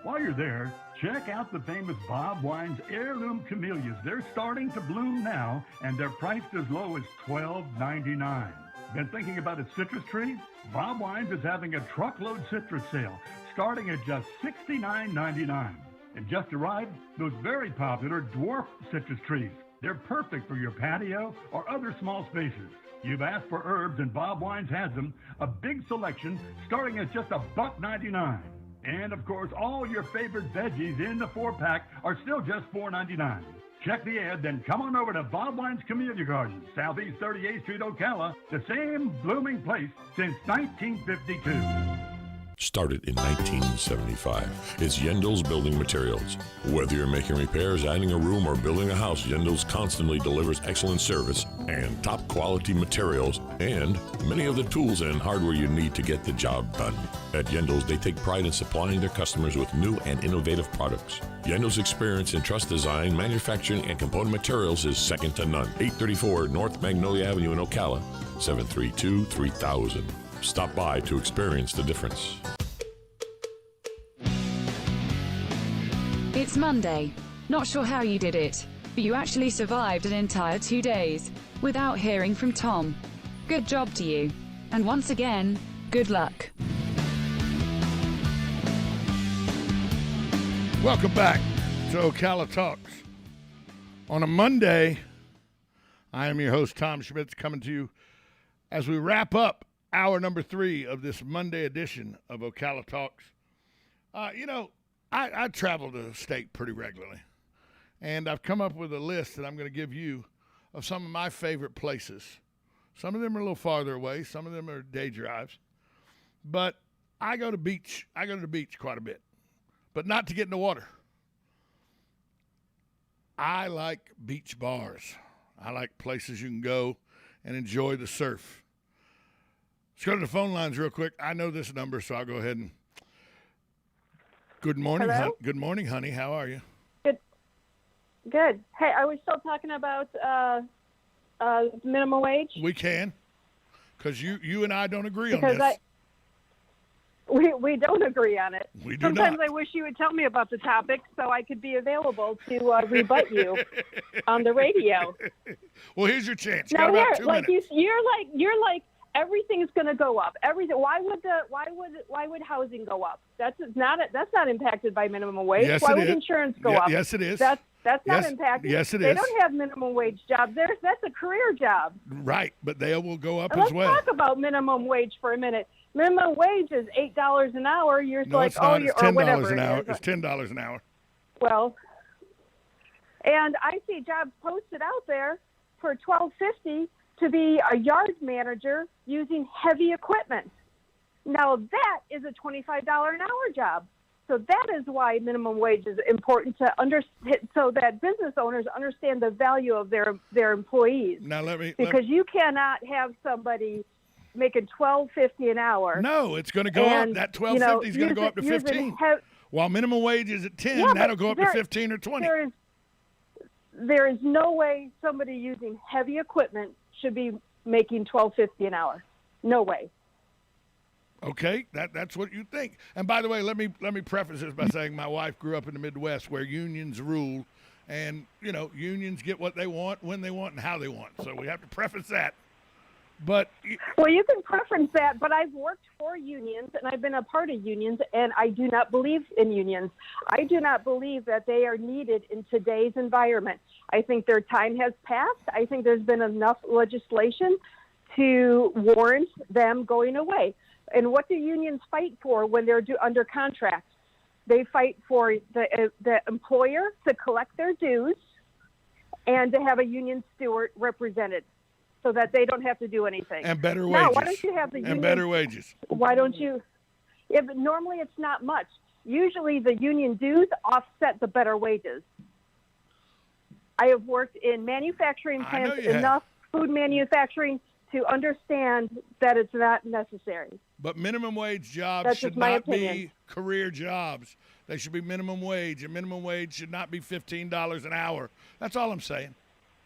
While you're there, check out the famous Bob Wine's heirloom camellias. They're starting to bloom now, and they're priced as low as $12.99. Been thinking about a citrus tree? Bob Wine's is having a truckload citrus sale, starting at just $69.99. And just arrived, those very popular dwarf citrus trees. They're perfect for your patio or other small spaces. You've asked for herbs, and Bob Wine's has them. A big selection, starting at just $1.99. And, of course, all your favorite veggies in the 4-pack are still just $4.99. Check the ad, then come on over to Bob Wine's Camellia Gardens, Southeast 38th Street, Ocala, the same blooming place since 1952. Started in 1975. It's Yendel's Building Materials. Whether you're making repairs, adding a room, or building a house, Yendel's constantly delivers excellent service and top quality materials and many of the tools and hardware you need to get the job done. At Yendel's, they take pride in supplying their customers with new and innovative products. Yendel's experience in truss design, manufacturing, and component materials is second to none. 834 North Magnolia Avenue in Ocala, 732-3000. Stop by to experience the difference. It's Monday. Not sure how you did it, but you actually survived an entire 2 days without hearing from Tom. Good job to you. And once again, good luck. Welcome back to Ocala Talks. On a Monday, I am your host, Tom Schmitz, coming to you as we wrap up hour number 3 of this Monday edition of Ocala Talks. I travel the state pretty regularly, and I've come up with a list that I'm going to give you of some of my favorite places. Some of them are a little farther away. Some of them are day drives. But I go to the beach quite a bit, but not to get in the water. I like beach bars. I like places you can go and enjoy the surf. Let's go to the phone lines real quick. I know this number, so I'll go ahead and. Good morning, Good morning, honey. How are you? Good. Hey, are we still talking about minimum wage? We can, because you and I don't agree on this. We don't agree on it. We do Sometimes not. I wish you would tell me about the topic so I could be available to rebut you on the radio. Well, here's your chance. Now, got about 2 minutes. You're like everything's going to go up. Everything. Why would housing go up? That's not impacted by minimum wage. Yes, why it would is. insurance go up? Yes, it is. That's not impacted. Yes, it is. They don't have minimum wage jobs. That's a career job. Right, but they will go up And as well. Let's talk about minimum wage for a minute. Minimum wage is $8 an hour. You're No, like, it's not. It's $10 whatever an hour. it is. It's $10 an hour. Well, and I see jobs posted out there for $12.50 to be a yard manager using heavy equipment. Now that is a $25 an hour job. So that is why minimum wage is important so that business owners understand the value of their employees. Now you cannot have somebody making $12.50 an hour. No, it's going to go up. That $12.50 is going to go up to $15. While minimum wage is at $10, that'll go up to $15 or $20. There is no way somebody using heavy equipment should be making $12.50 an hour. No way. Okay, that's what you think. And by the way, let me preface this by saying my wife grew up in the Midwest where unions rule, and unions get what they want, when they want, and how they want. So we have to preface that. But well, you can preference that, but I've worked for unions and I've been a part of unions, and I do not believe in unions. I do not believe that they are needed in today's environment. I think their time has passed. I think there's been enough legislation to warrant them going away. And what do unions fight for when they're under contract? They fight for the employer to collect their dues and to have a union steward represented, so that they don't have to do anything. And better wages. Now, why don't you have the union? And better wages. Why don't you? But normally it's not much. Usually the union dues offset the better wages. I have worked in manufacturing plants enough, food manufacturing, to understand that it's not necessary. But minimum wage jobs should not be career jobs. They should be minimum wage, and minimum wage should not be $15 an hour. That's all I'm saying.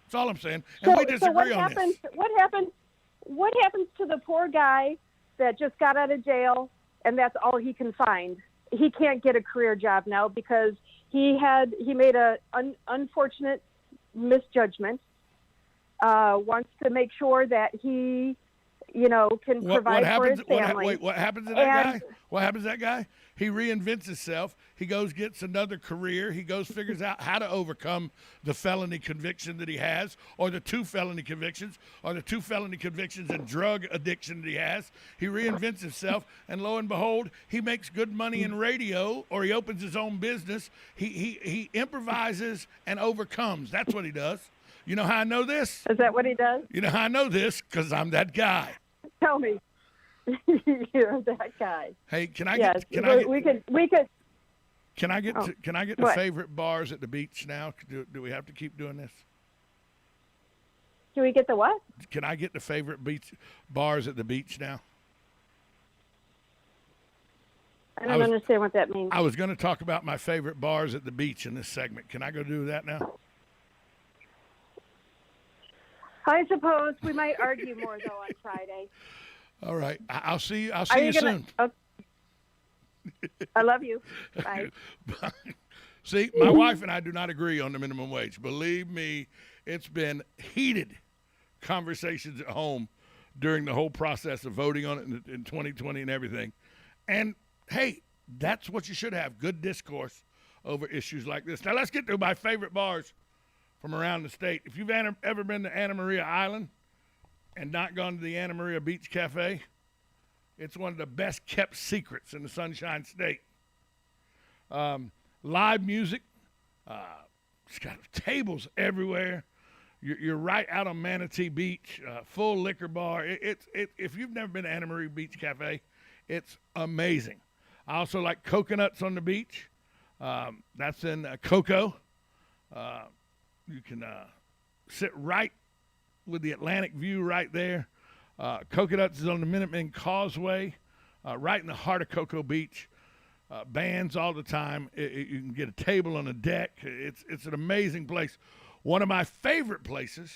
That's all I'm saying. And we disagree on this. What happens to the poor guy that just got out of jail and that's all he can find? he can't get a career job now because he made a unfortunate misjudgment. Wants to make sure that he, can provide for his family. What happens to that guy? What happens to that guy? He reinvents himself. He goes, gets another career. He goes, figures out how to overcome the felony conviction that he has, or the two felony convictions, and drug addiction that he has. He reinvents himself, and lo and behold, he makes good money in radio, or he opens his own business. He improvises and overcomes. That's what he does. You know how I know this? Is that what he does? You know how I know this? Because I'm that guy. Tell me. You're that guy. Hey, can I yes, get? We could. Can I get? Can I get the favorite bars at the beach now? Do we have to keep doing this? Do we get the what? Can I get the favorite beach bars at the beach now? I don't understand what that means. I was going to talk about my favorite bars at the beach in this segment. Can I go do that now? I suppose we might argue more though on Friday. All right. I'll see you. I'll see you soon. Okay. I love you. Bye. See, my wife and I do not agree on the minimum wage. Believe me, it's been heated conversations at home during the whole process of voting on it in 2020 and everything. And, hey, that's what you should have, good discourse over issues like this. Now, let's get to my favorite bars from around the state. If you've ever been to Anna Maria Island and not gone to the Anna Maria Beach Cafe, it's one of the best kept secrets in the Sunshine State. Live music. It's got tables everywhere. You're right out on Manatee Beach. Full liquor bar. If you've never been to Anna Maria Beach Cafe, it's amazing. I also like Coconuts on the Beach. That's in Cocoa. You can sit right with the Atlantic view right there. Coconuts is on the Minuteman Causeway, right in the heart of Cocoa Beach. Bands all the time. You can get a table on the deck. It's an amazing place. One of my favorite places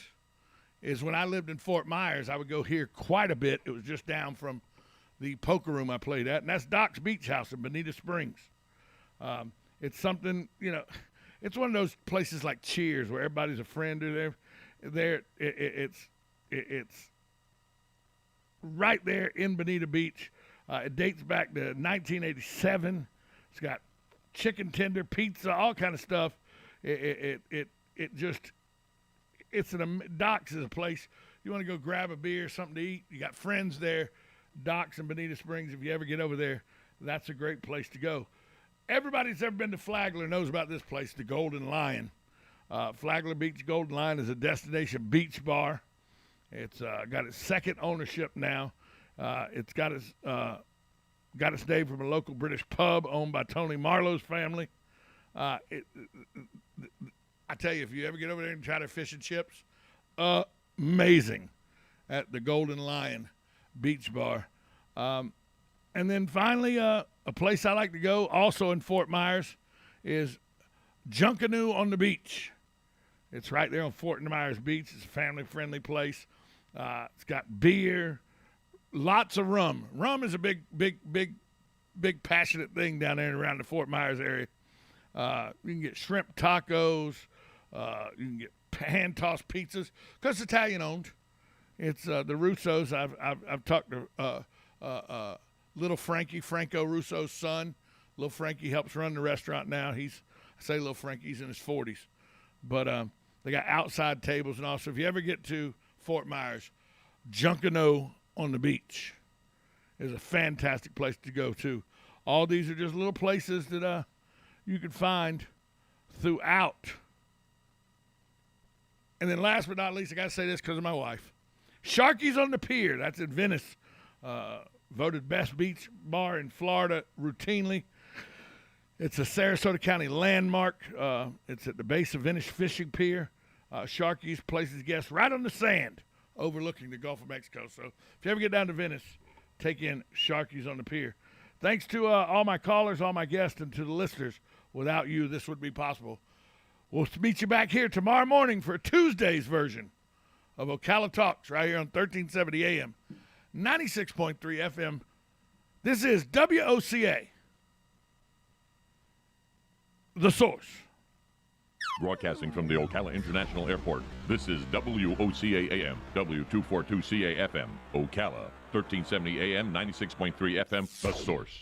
is when I lived in Fort Myers. I would go here quite a bit. It was just down from the poker room I played at, and that's Doc's Beach House in Bonita Springs. It's something, it's one of those places like Cheers where everybody's a friend or there. It's right there in Bonita Beach. It dates back to 1987. It's got chicken tender, pizza, all kind of stuff. Doc's is a place you want to go grab a beer, something to eat. You got friends there. Doc's in Bonita Springs. If you ever get over there, that's a great place to go. Everybody that's ever been to Flagler knows about this place, the Golden Lion. Flagler Beach Golden Lion is a destination beach bar. It's got its second ownership now. It's got its name from a local British pub owned by Tony Marlowe's family. I tell you, if you ever get over there and try their fish and chips, amazing at the Golden Lion Beach Bar. And then finally, a place I like to go, also in Fort Myers, is Junkanoo on the Beach. It's right there on Fort Myers Beach. It's a family-friendly place. It's got beer, lots of rum. Rum is a big passionate thing down there and around the Fort Myers area. You can get shrimp tacos. You can get hand-tossed pizzas because it's Italian-owned. It's the Russos. I've talked to Little Franco Russo's son. Little Frankie helps run the restaurant now. I say Little Frankie's in his 40s. But they got outside tables and also, if you ever get to Fort Myers, Junkanoo on the Beach is a fantastic place to go to. All these are just little places that you can find throughout. And then last but not least, I got to say this because of my wife. Sharky's on the Pier. That's in Venice. Voted best beach bar in Florida routinely. It's a Sarasota County landmark. It's at the base of Venice Fishing Pier. Sharky's places guests right on the sand overlooking the Gulf of Mexico. So if you ever get down to Venice, take in Sharky's on the Pier. Thanks to all my callers, all my guests, and to the listeners. Without you, this wouldn't be possible. We'll meet you back here tomorrow morning for Tuesday's version of Ocala Talks right here on 1370 AM, 96.3 FM. This is WOCA. The Source. Broadcasting from the Ocala International Airport, this is WOCA AM, W242CA FM, Ocala, 1370 AM, 96.3 FM, The Source.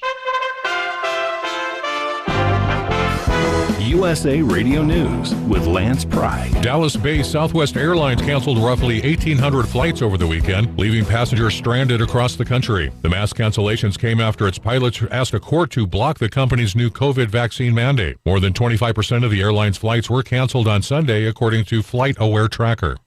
USA Radio News with Lance Pry. Dallas-based Southwest Airlines canceled roughly 1,800 flights over the weekend, leaving passengers stranded across the country. The mass cancellations came after its pilots asked a court to block the company's new COVID vaccine mandate. More than 25% of the airline's flights were canceled on Sunday, according to Flight Aware Tracker.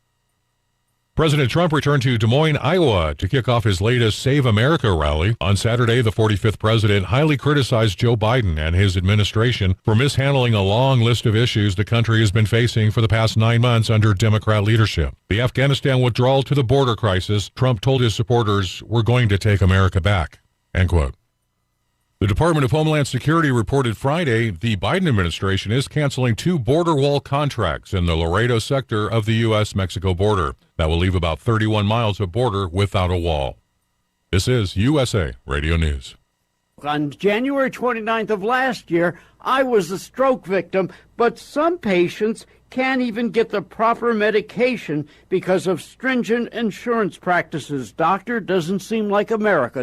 President Trump returned to Des Moines, Iowa to kick off his latest Save America rally. On Saturday, the 45th president highly criticized Joe Biden and his administration for mishandling a long list of issues the country has been facing for the past 9 months under Democrat leadership. The Afghanistan withdrawal to the border crisis, Trump told his supporters, "We're going to take America back," end quote. The Department of Homeland Security reported Friday the Biden administration is canceling 2 border wall contracts in the Laredo sector of the U.S.-Mexico border. That will leave about 31 miles of border without a wall. This is USA Radio News. On January 29th of last year, I was a stroke victim, but some patients can't even get the proper medication because of stringent insurance practices. Doctor, doesn't seem like America.